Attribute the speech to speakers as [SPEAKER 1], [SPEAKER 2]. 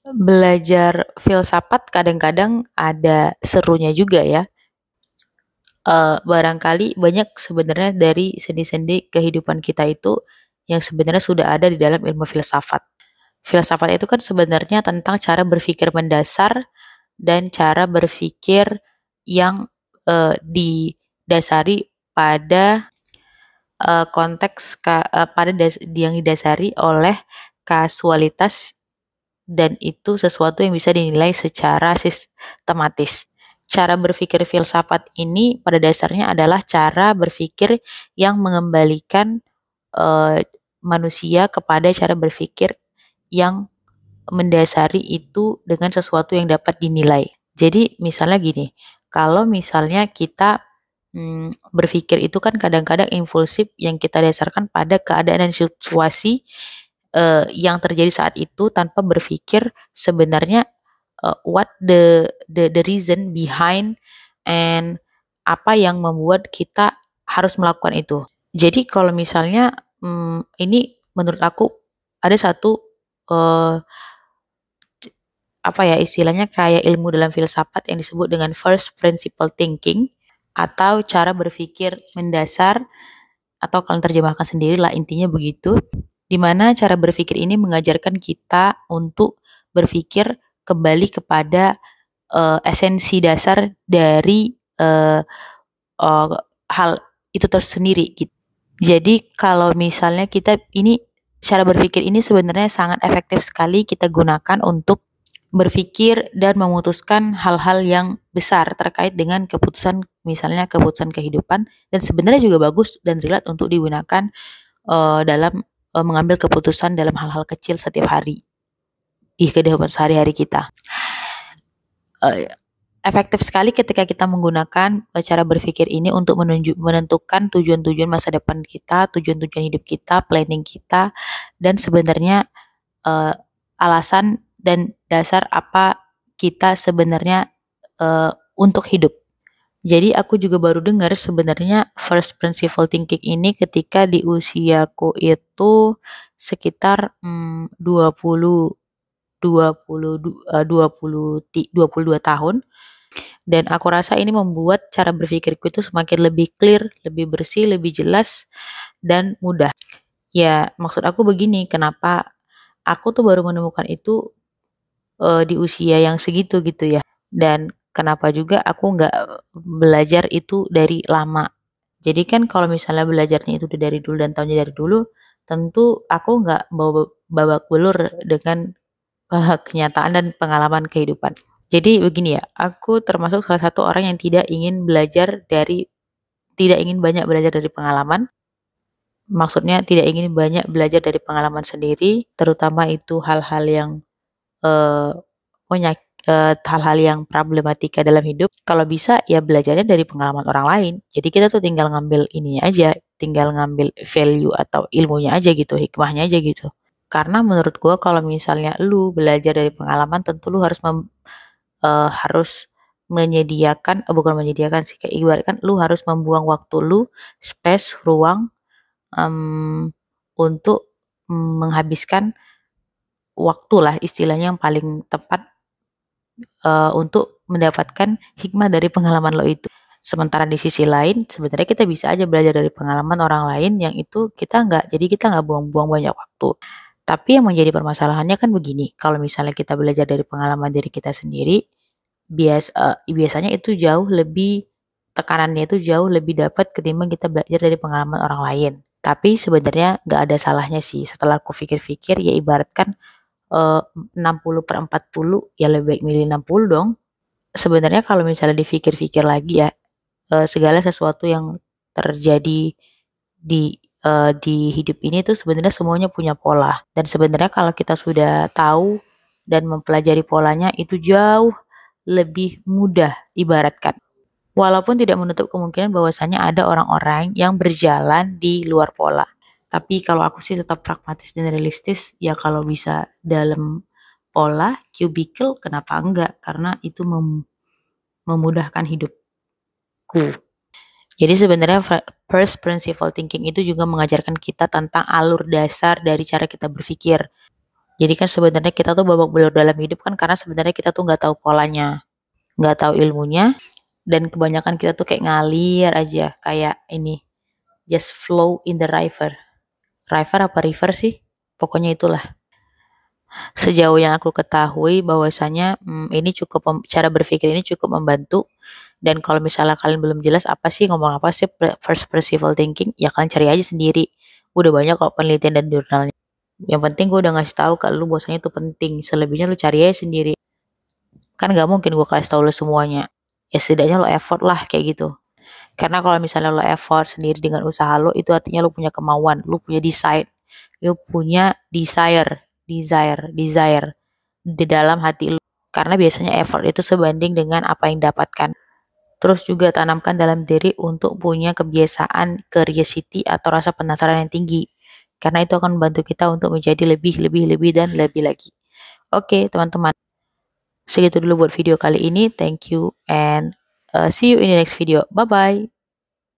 [SPEAKER 1] Belajar filsafat kadang-kadang ada serunya juga ya. Barangkali banyak sebenarnya dari sendi-sendi kehidupan kita itu yang sebenarnya sudah ada di dalam ilmu filsafat. Filsafat itu kan sebenarnya tentang cara berpikir mendasar dan cara berpikir yang didasari pada konteks yang didasari oleh kasualitas, dan itu sesuatu yang bisa dinilai secara sistematis. Cara berpikir filsafat ini pada dasarnya adalah cara berpikir yang mengembalikan manusia kepada cara berpikir yang mendasari itu dengan sesuatu yang dapat dinilai. Jadi misalnya gini, kalau misalnya kita berpikir itu kan kadang-kadang impulsif yang kita dasarkan pada keadaan dan situasi yang terjadi saat itu tanpa berpikir sebenarnya what the reason behind and apa yang membuat kita harus melakukan itu. Jadi kalau misalnya ini menurut aku ada satu apa ya istilahnya kayak ilmu dalam filsafat yang disebut dengan first principle thinking atau cara berpikir mendasar, atau kalau terjemahkan sendiri lah intinya begitu, di mana cara berpikir ini mengajarkan kita untuk berpikir kembali kepada esensi dasar dari hal itu tersendiri gitu. Jadi kalau misalnya kita ini cara berpikir ini sebenarnya sangat efektif sekali kita gunakan untuk berpikir dan memutuskan hal-hal yang besar terkait dengan keputusan, misalnya keputusan kehidupan, dan sebenarnya juga bagus dan relate untuk digunakan dalam mengambil keputusan dalam hal-hal kecil setiap hari di kehidupan sehari-hari kita. Efektif sekali ketika kita menggunakan cara berpikir ini untuk menentukan tujuan-tujuan masa depan kita, tujuan-tujuan hidup kita, planning kita, dan sebenarnya alasan dan dasar apa kita sebenarnya untuk hidup. Jadi aku juga baru dengar sebenarnya first principle thinking ini ketika di usiaku itu sekitar 22 tahun, dan aku rasa ini membuat cara berpikirku itu semakin lebih clear, lebih bersih, lebih jelas, dan mudah. Ya, maksud aku begini, kenapa aku tuh baru menemukan itu di usia yang segitu gitu ya. Dan kenapa juga aku nggak belajar itu dari lama. Jadi kan kalau misalnya belajarnya itu dari dulu dan tahunya dari dulu, tentu aku nggak bawa babak belur dengan kenyataan dan pengalaman kehidupan. Jadi begini ya, aku termasuk salah satu orang yang tidak ingin banyak belajar dari pengalaman. Maksudnya tidak ingin banyak belajar dari pengalaman sendiri, terutama itu hal-hal yang eh, hal-hal yang problematika dalam hidup. Kalau bisa ya belajarnya dari pengalaman orang lain. Jadi kita tuh tinggal ngambil ininya aja, tinggal ngambil value atau ilmunya aja gitu, hikmahnya aja gitu. Karena menurut gue kalau misalnya lu belajar dari pengalaman, tentu lu harus menyediakan, bukan menyediakan sih, kayak ibaratkan lu harus membuang waktu lu, space, ruang untuk menghabiskan waktu lah istilahnya yang paling tepat untuk mendapatkan hikmah dari pengalaman lo itu. Sementara di sisi lain, sebenarnya kita bisa aja belajar dari pengalaman orang lain yang itu jadi kita nggak buang-buang banyak waktu. Tapi yang menjadi permasalahannya kan begini, kalau misalnya kita belajar dari pengalaman diri kita sendiri, biasanya itu tekanannya itu jauh lebih dapat ketimbang kita belajar dari pengalaman orang lain. Tapi sebenarnya nggak ada salahnya sih, setelah aku pikir-pikir ya ibaratkan 60/40, ya lebih baik milih 60 dong. Sebenarnya kalau misalnya dipikir-pikir lagi ya, segala sesuatu yang terjadi di hidup ini tuh sebenarnya semuanya punya pola. Dan sebenarnya kalau kita sudah tahu dan mempelajari polanya itu jauh lebih mudah ibaratkan. Walaupun tidak menutup kemungkinan bahwasanya ada orang-orang yang berjalan di luar pola. Tapi kalau aku sih tetap pragmatis dan realistis, ya kalau bisa dalam pola, cubicle, kenapa enggak? Karena itu memudahkan hidupku. Jadi sebenarnya first principle thinking itu juga mengajarkan kita tentang alur dasar dari cara kita berpikir. Jadi kan sebenarnya kita tuh babak belur dalam hidup kan karena sebenarnya kita tuh nggak tahu polanya, nggak tahu ilmunya, dan kebanyakan kita tuh kayak ngalir aja, kayak ini, just flow in the river. River apa river sih? Pokoknya itulah. Sejauh yang aku ketahui bahwasanya ini cukup cara berpikir ini cukup membantu, dan kalau misalnya kalian belum jelas apa sih ngomong apa sih first principle thinking, ya kalian cari aja sendiri. Udah banyak kok penelitian dan jurnalnya. Yang penting gue udah ngasih tahu ke lu bahwasanya itu penting. Selebihnya lu cari aja sendiri. Kan gak mungkin gue kasih tahu lu semuanya. Ya setidaknya lo effort lah kayak gitu. Karena kalau misalnya lo effort sendiri dengan usaha lo, itu artinya lo punya kemauan, lo punya desire, lo punya desire di dalam hati lo. Karena biasanya effort itu sebanding dengan apa yang dapatkan. Terus juga tanamkan dalam diri untuk punya kebiasaan curiosity atau rasa penasaran yang tinggi. Karena itu akan membantu kita untuk menjadi lebih dan lebih lagi. Oke, teman-teman. Segitu dulu buat video kali ini. Thank you and see you in the next video. Bye-bye.